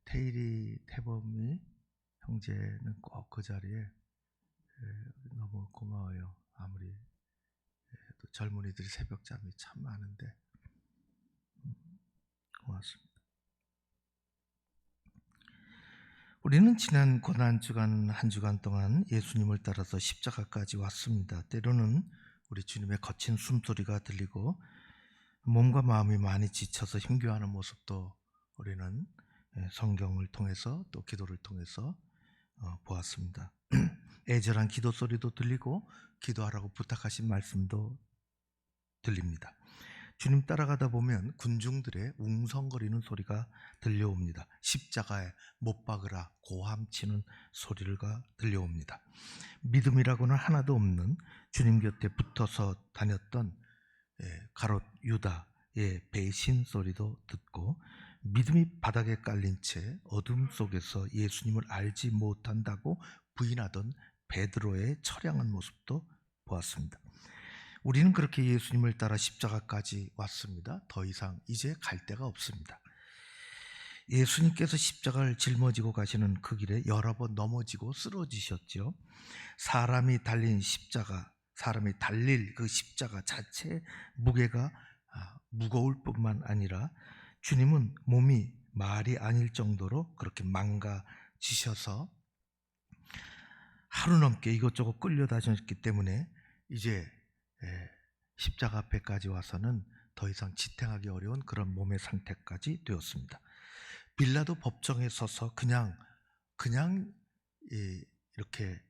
태일이 태범이 형제는 꼭 그 자리에 너무 고마워요. 아무리 또 젊은이들이 새벽잠이 참 많은데 고맙습니다. 우리는 지난 고난주간 한 주간 동안 예수님을 따라서 십자가까지 왔습니다. 때로는 우리 주님의 거친 숨소리가 들리고 몸과 마음이 많이 지쳐서 힘겨워하는 모습도 우리는 성경을 통해서 또 기도를 통해서 보았습니다. 애절한 기도 소리도 들리고 기도하라고 부탁하신 말씀도 들립니다. 주님 따라가다 보면 군중들의 웅성거리는 소리가 들려옵니다. 십자가에 못 박으라 고함치는 소리가 들려옵니다. 믿음이라고는 하나도 없는 주님 곁에 붙어서 다녔던 가롯 유다의 배신 소리도 듣고 믿음이 바닥에 깔린 채 어둠 속에서 예수님을 알지 못한다고 부인하던 베드로의 처량한 모습도 보았습니다. 우리는 그렇게 예수님을 따라 십자가까지 왔습니다. 더 이상 이제 갈 데가 없습니다. 예수님께서 십자가를 짊어지고 가시는 그 길에 여러 번 넘어지고 쓰러지셨죠. 사람이 달린 십자가, 사람이 달릴 그 십자가 자체의 무게가 무거울 뿐만 아니라 주님은 몸이 말이 아닐 정도로 그렇게 망가지셔서 하루 넘게 이것저것 끌려다녔기 때문에 이제 십자가 앞에까지 와서는 더 이상 지탱하기 어려운 그런 몸의 상태까지 되었습니다. 빌라도 법정에 서서 그냥 이렇게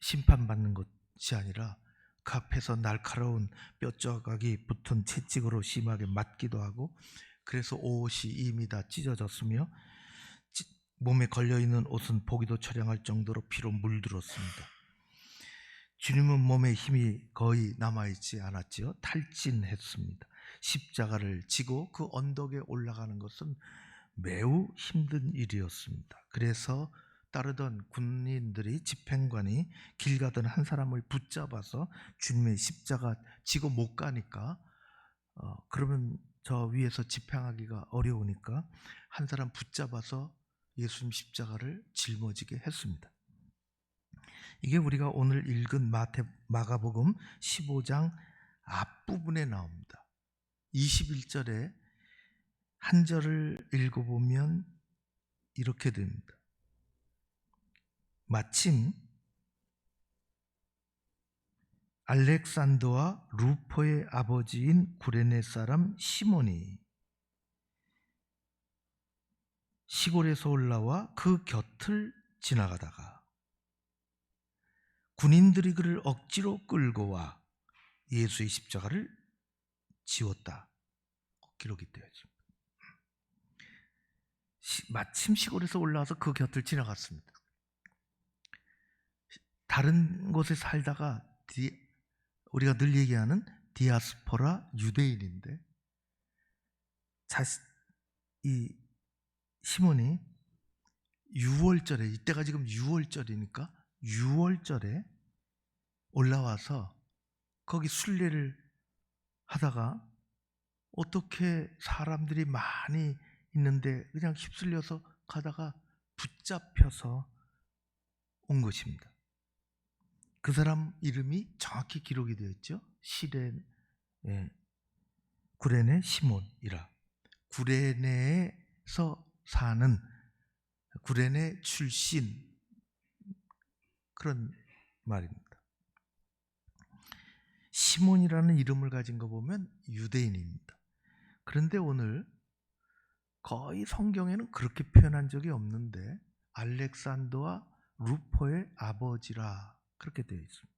심판받는 것이 아니라 그 앞에서 날카로운 뼈조각이 붙은 채찍으로 심하게 맞기도 하고, 그래서 옷이 이미 다 찢어졌으며 몸에 걸려있는 옷은 보기도 처량할 정도로 피로 물들었습니다. 주님은 몸에 힘이 거의 남아있지 않았지요. 탈진했습니다. 십자가를 지고 그 언덕에 올라가는 것은 매우 힘든 일이었습니다. 그래서 따르던 군인들이, 집행관이 길 가던 한 사람을 붙잡아서 주님의 십자가 지고 못 가니까 그러면 저 위에서 집행하기가 어려우니까 한 사람 붙잡아서 예수님 십자가를 짊어지게 했습니다. 이게 우리가 오늘 읽은 마가복음 15장 앞부분에 나옵니다. 21절에 한 절을 읽어보면 이렇게 됩니다. 마침 알렉산더와 루포의 아버지인 구레네 사람 시몬이 시골에서 올라와 그 곁을 지나가다가 군인들이 그를 억지로 끌고 와 예수의 십자가를 지웠다. 기록이 되어 있습니다. 마침 시골에서 올라와서 그 곁을 지나갔습니다. 다른 곳에 살다가 우리가 늘 얘기하는 디아스포라 유대인인데, 이 시몬이 6월절에, 이때가 지금 6월절이니까 6월절에 올라와서 거기 순례를 하다가 어떻게 사람들이 많이 있는데 그냥 휩쓸려서 가다가 붙잡혀서 온 것입니다. 그 사람 이름이 정확히 기록이 되어 있죠. 구레네 시몬이라. 구레네에서 사는, 구레네 출신, 그런 말입니다. 시몬이라는 이름을 가진 거 보면 유대인입니다. 그런데 오늘 거의 성경에는 그렇게 표현한 적이 없는데 알렉산더와 루포의 아버지라 그렇게 되어 있습니다.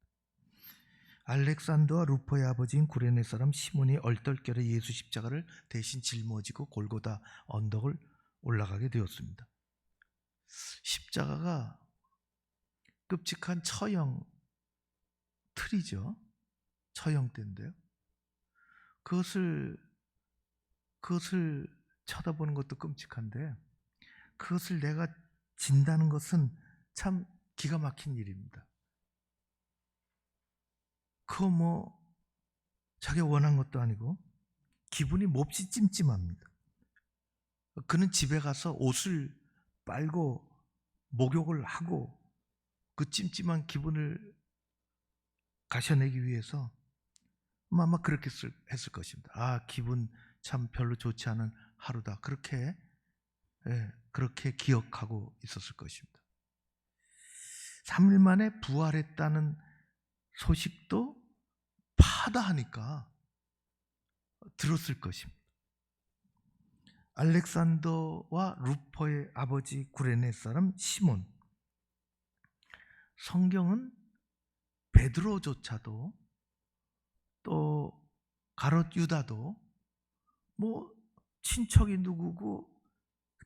알렉산더와 루포의 아버지인 구레네 사람 시몬이 얼떨결에 예수 십자가를 대신 짊어지고 골고다 언덕을 올라가게 되었습니다. 십자가가 끔찍한 처형 틀이죠. 처형대인데요. 그것을 쳐다보는 것도 끔찍한데 그것을 내가 진다는 것은 참 기가 막힌 일입니다. 그거 자기가 원한 것도 아니고 기분이 몹시 찜찜합니다. 그는 집에 가서 옷을 빨고 목욕을 하고 그 찜찜한 기분을 가셔내기 위해서 아마 그렇게 했을 것입니다. 아, 기분 참 별로 좋지 않은 하루다. 그렇게 기억하고 있었을 것입니다. 3일 만에 부활했다는 소식도 파다하니까 들었을 것입니다. 알렉산더와 루포의 아버지 구레네 사람 시몬. 성경은 베드로조차도 또 가롯 유다도 뭐 친척이 누구고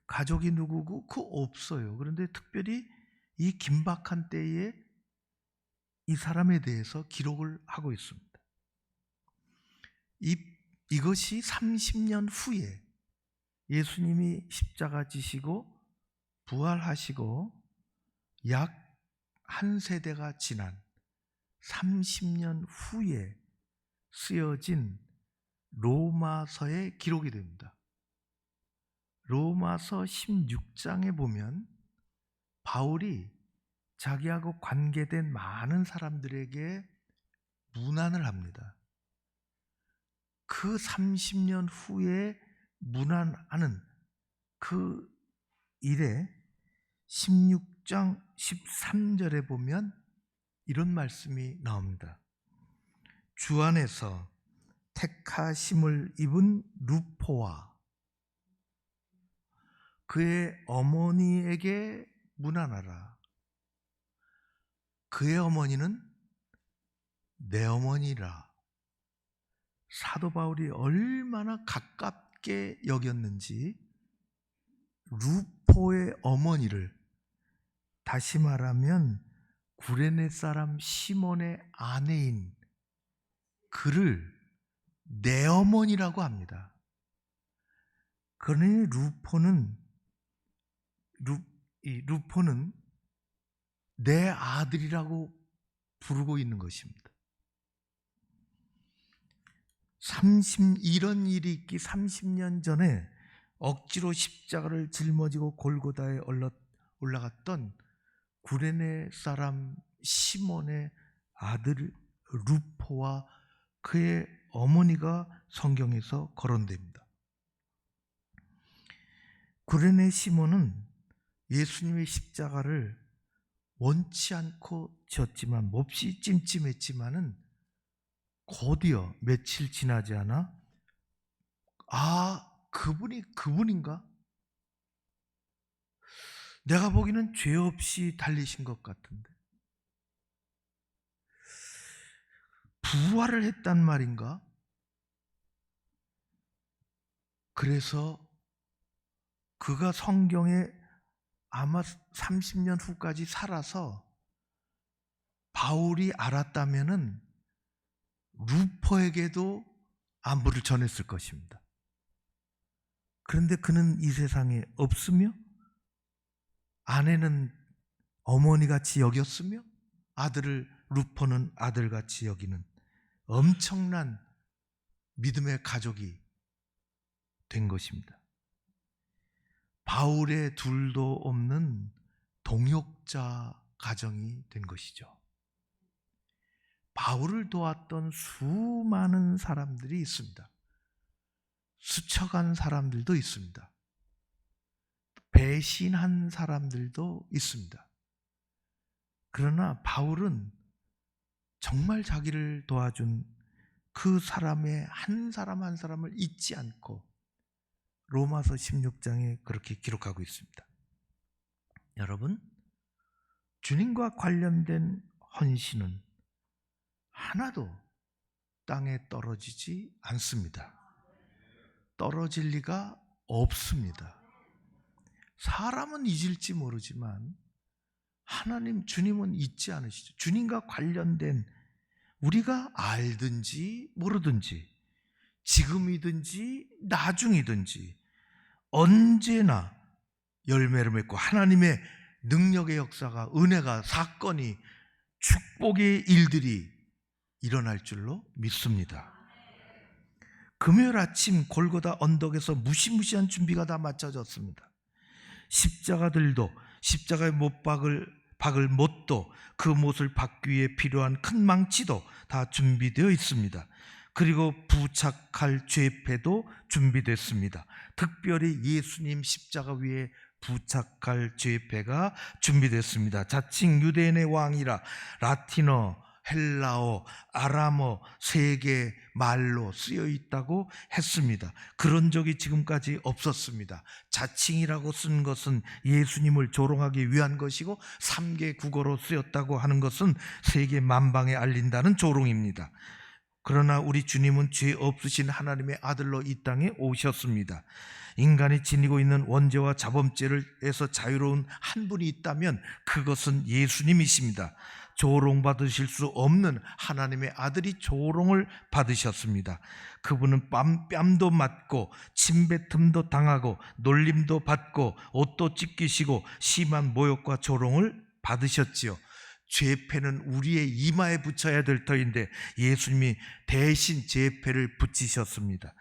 가족이 누구고 그 없어요. 그런데 특별히 이 긴박한 때에 이 사람에 대해서 기록을 하고 있습니다. 이것이 30년 후에 예수님이 십자가 지시고 부활하시고 약 한 세대가 지난 30년 후에 쓰여진 로마서의 기록이 됩니다. 로마서 16장에 보면 바울이 자기하고 관계된 많은 사람들에게 문안을 합니다. 그 30년 후에 문안하는 그 일에 16장 13절에 보면 이런 말씀이 나옵니다. 주 안에서 택하심을 입은 루포와 그의 어머니에게 문안하라. 그의 어머니는 내 어머니라. 사도 바울이 얼마나 가깝게 여겼는지 루포의 어머니를, 다시 말하면 구레네 사람 시몬의 아내인 그를 내 어머니라고 합니다. 그러니 루포는 내 아들이라고 부르고 있는 것입니다. 이런 일이 있기 30년 전에 억지로 십자가를 짊어지고 골고다에 올라갔던 구레네 사람 시몬의 아들 루포와 그의 어머니가 성경에서 거론됩니다. 구레네 시몬은 예수님의 십자가를 원치 않고 졌지만 몹시 찜찜했지만은 곧이어 며칠 지나지 않아 그분이 그분인가? 내가 보기에는 죄 없이 달리신 것 같은데 부활을 했단 말인가? 그래서 그가 성경에 아마 30년 후까지 살아서 바울이 알았다면은 루포에게도 안부를 전했을 것입니다. 그런데 그는 이 세상에 없으며 아내는 어머니같이 여겼으며 아들을 루포는 아들같이 여기는 엄청난 믿음의 가족이 된 것입니다. 바울의 둘도 없는 동역자 가정이 된 것이죠. 바울을 도왔던 수많은 사람들이 있습니다. 스쳐간 사람들도 있습니다. 배신한 사람들도 있습니다. 그러나 바울은 정말 자기를 도와준 그 사람의 한 사람 한 사람을 잊지 않고 로마서 16장에 그렇게 기록하고 있습니다. 여러분, 주님과 관련된 헌신은 하나도 땅에 떨어지지 않습니다. 떨어질 리가 없습니다. 사람은 잊을지 모르지만 주님은 잊지 않으시죠. 주님과 관련된 우리가 알든지 모르든지 지금이든지 나중이든지 언제나 열매를 맺고 하나님의 능력의 역사가, 은혜가, 사건이, 축복의 일들이 일어날 줄로 믿습니다. 금요일 아침 골고다 언덕에서 무시무시한 준비가 다 마쳐졌습니다. 십자가들도 십자가에 못 박을 못도 그 못을 박기 위해 필요한 큰 망치도 다 준비되어 있습니다. 그리고 부착할 죄패도 준비됐습니다. 특별히 예수님 십자가 위에 부착할 죄패가 준비됐습니다. 자칭 유대인의 왕이라 라틴어, 헬라어, 아람어 세 개 말로 쓰여 있다고 했습니다. 그런 적이 지금까지 없었습니다. 자칭이라고 쓴 것은 예수님을 조롱하기 위한 것이고 3개 국어로 쓰였다고 하는 것은 세계 만방에 알린다는 조롱입니다. 그러나 우리 주님은 죄 없으신 하나님의 아들로 이 땅에 오셨습니다. 인간이 지니고 있는 원죄와 자범죄에서 자유로운 한 분이 있다면 그것은 예수님이십니다. 조롱받으실 수 없는 하나님의 아들이 조롱을 받으셨습니다. 그분은 뺨도 맞고 침뱉음도 당하고 놀림도 받고 옷도 찢기시고 심한 모욕과 조롱을 받으셨지요. 죄패는 우리의 이마에 붙여야 될 터인데 예수님이 대신 죄패를 붙이셨습니다.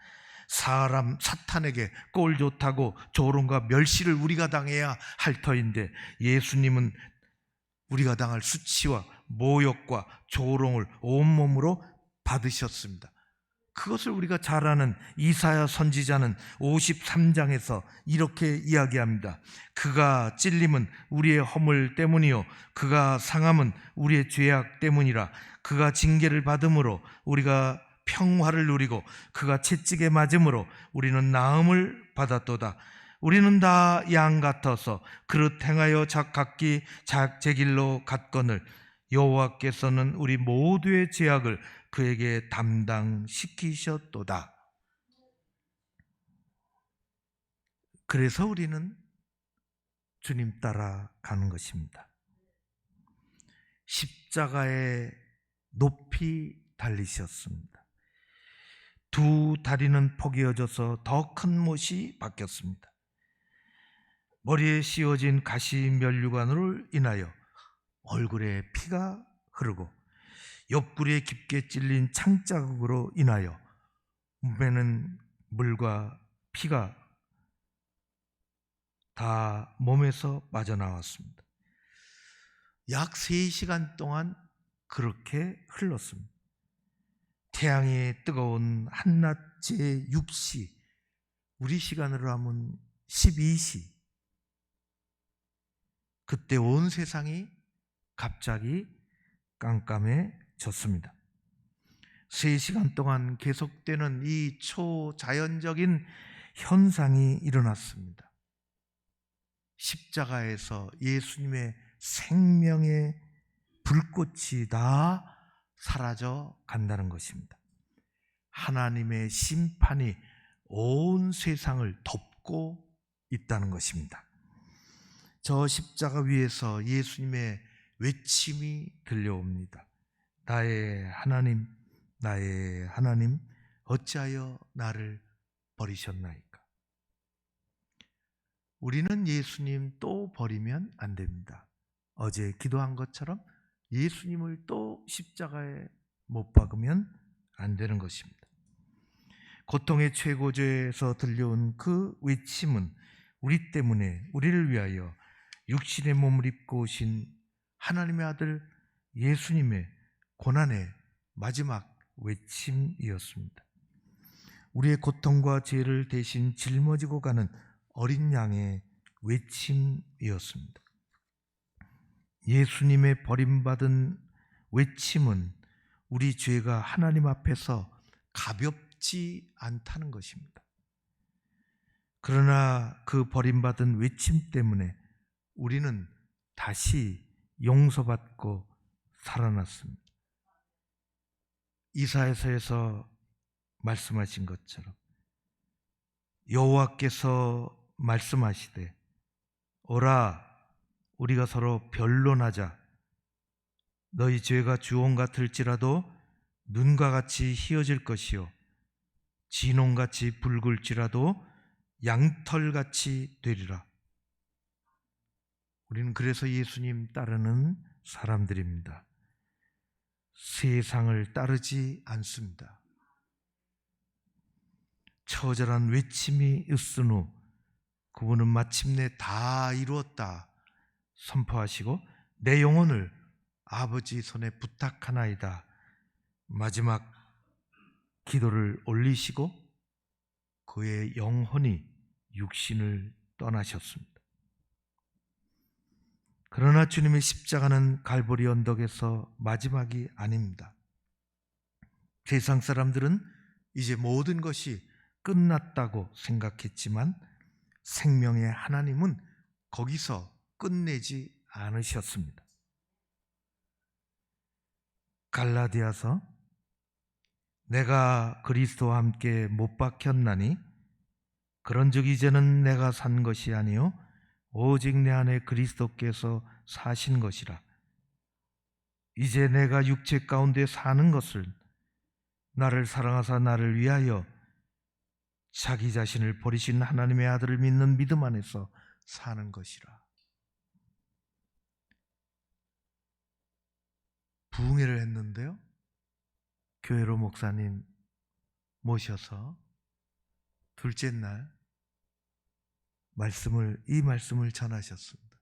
사탄에게 꼴 좋다고 조롱과 멸시를 우리가 당해야 할 터인데 예수님은 우리가 당할 수치와 모욕과 조롱을 온몸으로 받으셨습니다. 그것을 우리가 잘 아는 이사야 선지자는 53장에서 이렇게 이야기합니다. 그가 찔림은 우리의 허물 때문이요 그가 상함은 우리의 죄악 때문이라. 그가 징계를 받음으로 우리가 평화를 누리고 그가 채찍에 맞음으로 우리는 나음을 받았도다. 우리는 다 양 같아서 그릇 행하여 각기 제 길로 갔거늘 여호와께서는 우리 모두의 죄악을 그에게 담당시키셨도다. 그래서 우리는 주님 따라 가는 것입니다. 십자가에 높이 달리셨습니다. 두 다리는 포개어져서 더 큰 못이 박혔습니다. 머리에 씌워진 가시 면류관으로 인하여 얼굴에 피가 흐르고 옆구리에 깊게 찔린 창자국으로 인하여 몸에는 물과 피가 다 몸에서 빠져나왔습니다. 약 3시간 동안 그렇게 흘렀습니다. 태양이 뜨거운 한낮 제6시, 우리 시간으로 하면 12시, 그때 온 세상이 갑자기 깜깜해졌습니다. 3시간 동안 계속되는 이 초자연적인 현상이 일어났습니다. 십자가에서 예수님의 생명의 불꽃이 다 사라져 간다는 것입니다. 하나님의 심판이 온 세상을 덮고 있다는 것입니다. 저 십자가 위에서 예수님의 외침이 들려옵니다. 나의 하나님, 나의 하나님, 어찌하여 나를 버리셨나이까? 우리는 예수님 또 버리면 안 됩니다. 어제 기도한 것처럼 예수님을 또 십자가에 못 박으면 안 되는 것입니다. 고통의 최고조에서 들려온 그 외침은 우리 때문에, 우리를 위하여 육신의 몸을 입고 오신 하나님의 아들 예수님의 고난의 마지막 외침이었습니다. 우리의 고통과 죄를 대신 짊어지고 가는 어린 양의 외침이었습니다. 예수님의 버림받은 외침은 우리 죄가 하나님 앞에서 가볍지 않다는 것입니다. 그러나 그 버림받은 외침 때문에 우리는 다시 용서받고 살아났습니다. 이사야서에서 말씀하신 것처럼 여호와께서 말씀하시되 오라 우리가 서로 변론하자. 너희 죄가 주홍 같을지라도 눈과 같이 희어질 것이요 진홍같이 붉을지라도 양털같이 되리라. 우리는 그래서 예수님 따르는 사람들입니다. 세상을 따르지 않습니다. 처절한 외침이 있은 후 그분은 마침내 다 이루었다 선포하시고 내 영혼을 아버지 손에 부탁하나이다 마지막 기도를 올리시고 그의 영혼이 육신을 떠나셨습니다. 그러나 주님의 십자가는 갈보리 언덕에서 마지막이 아닙니다. 세상 사람들은 이제 모든 것이 끝났다고 생각했지만 생명의 하나님은 거기서 끝내지 않으셨습니다. 갈라디아서 내가 그리스도와 함께 못 박혔나니 그런즉 이제는 내가 산 것이 아니요 오직 내 안에 그리스도께서 사신 것이라. 이제 내가 육체 가운데 사는 것을 나를 사랑하사 나를 위하여 자기 자신을 버리신 하나님의 아들을 믿는 믿음 안에서 사는 것이라. 부흥회를 했는데요, 교회로 목사님 모셔서 둘째 날 이 말씀을 전하셨습니다.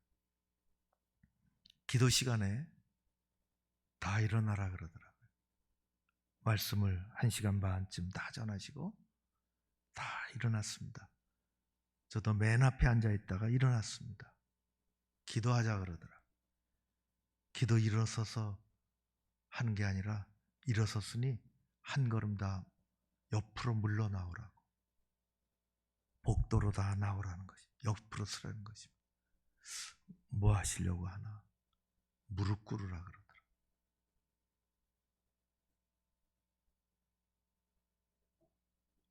기도 시간에 다 일어나라 그러더라고요. 말씀을 1시간 반쯤 다 전하시고 다 일어났습니다. 저도 맨 앞에 앉아 있다가 일어났습니다. 기도하자 그러더라고요. 기도 일어서서 하는 게 아니라 일어섰으니 한 걸음 다 옆으로 물러나오라고, 복도로 다 나오라는 것이, 옆으로 서라는 것입니다. 뭐 하시려고 하나? 무릎 꿇으라 그러더라고요.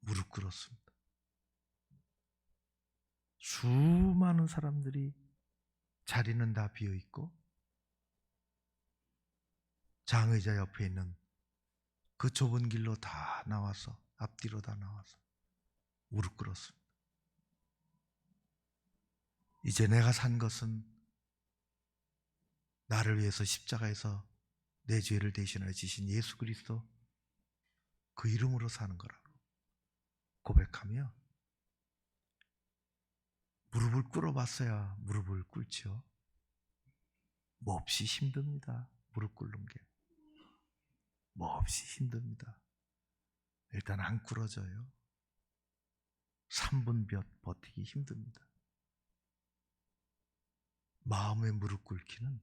무릎 꿇었습니다. 수많은 사람들이 자리는 다 비어있고 장의자 옆에 있는 그 좁은 길로 다 나와서, 앞뒤로 다 나와서 무릎 꿇었습니다. 이제 내가 산 것은 나를 위해서 십자가에서 내 죄를 대신하여 지신 예수 그리스도 그 이름으로 사는 거라고 고백하며 무릎을 꿇어봤어야 무릎을 꿇죠. 몹시 힘듭니다. 무릎 꿇는 게 몹시 힘듭니다. 일단 안 꿇어져요. 3분 버티기 힘듭니다. 마음의 무릎 꿇기는,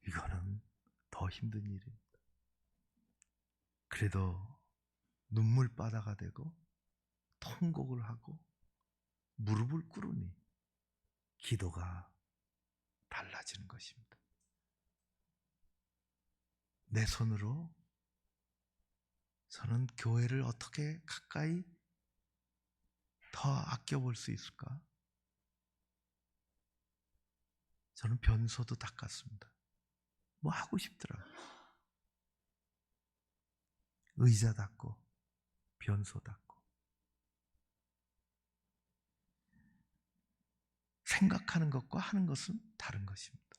이거는 더 힘든 일입니다. 그래도 눈물바다가 되고 통곡을 하고 무릎을 꿇으니 기도가 달라지는 것입니다. 내 손으로 저는 교회를 어떻게 가까이 더 아껴볼 수 있을까? 저는 변소도 닦았습니다. 뭐 하고 싶더라고요. 의자 닦고 변소 닦고. 생각하는 것과 하는 것은 다른 것입니다.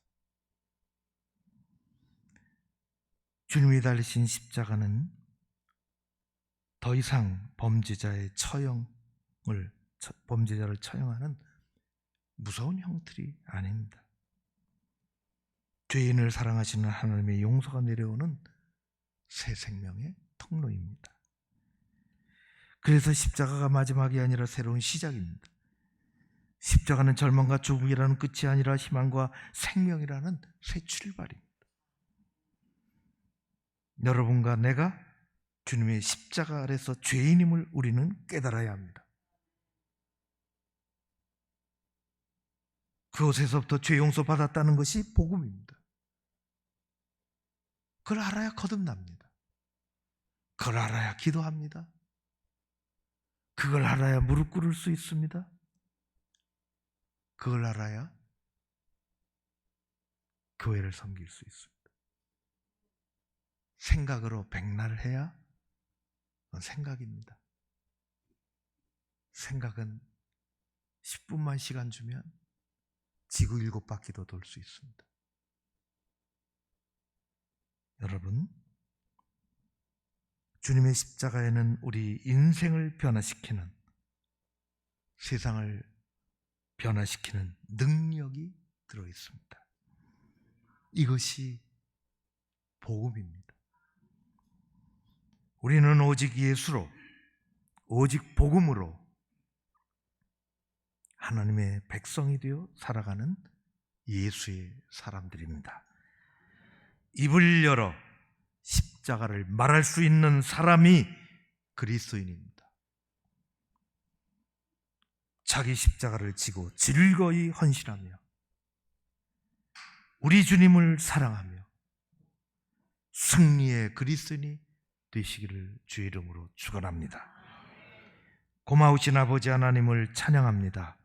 주님이 달리신 십자가는 더 이상 범죄자를 처형하는 무서운 형틀이 아닙니다. 죄인을 사랑하시는 하나님의 용서가 내려오는 새 생명의 통로입니다. 그래서 십자가가 마지막이 아니라 새로운 시작입니다. 십자가는 절망과 죽음이라는 끝이 아니라 희망과 생명이라는 새 출발입니다. 여러분과 내가 주님의 십자가 아래서 죄인임을 우리는 깨달아야 합니다. 그곳에서부터 죄 용서 받았다는 것이 복음입니다. 그걸 알아야 거듭납니다. 그걸 알아야 기도합니다. 그걸 알아야 무릎 꿇을 수 있습니다. 그걸 알아야 교회를 섬길 수 있습니다. 생각으로 백날 해야 그건 생각입니다. 생각은 10분만 시간 주면 지구 7바퀴도 돌 수 있습니다. 여러분, 주님의 십자가에는 우리 인생을 변화시키는, 세상을 변화시키는 능력이 들어 있습니다. 이것이 복음입니다. 우리는 오직 예수로, 오직 복음으로 하나님의 백성이 되어 살아가는 예수의 사람들입니다. 입을 열어 십자가를 말할 수 있는 사람이 그리스도인입니다. 자기 십자가를 지고 즐거이 헌신하며 우리 주님을 사랑하며 승리의 그리스도인이 되시기를 주의 이름으로 축원합니다. 고마우신 아버지 하나님을 찬양합니다.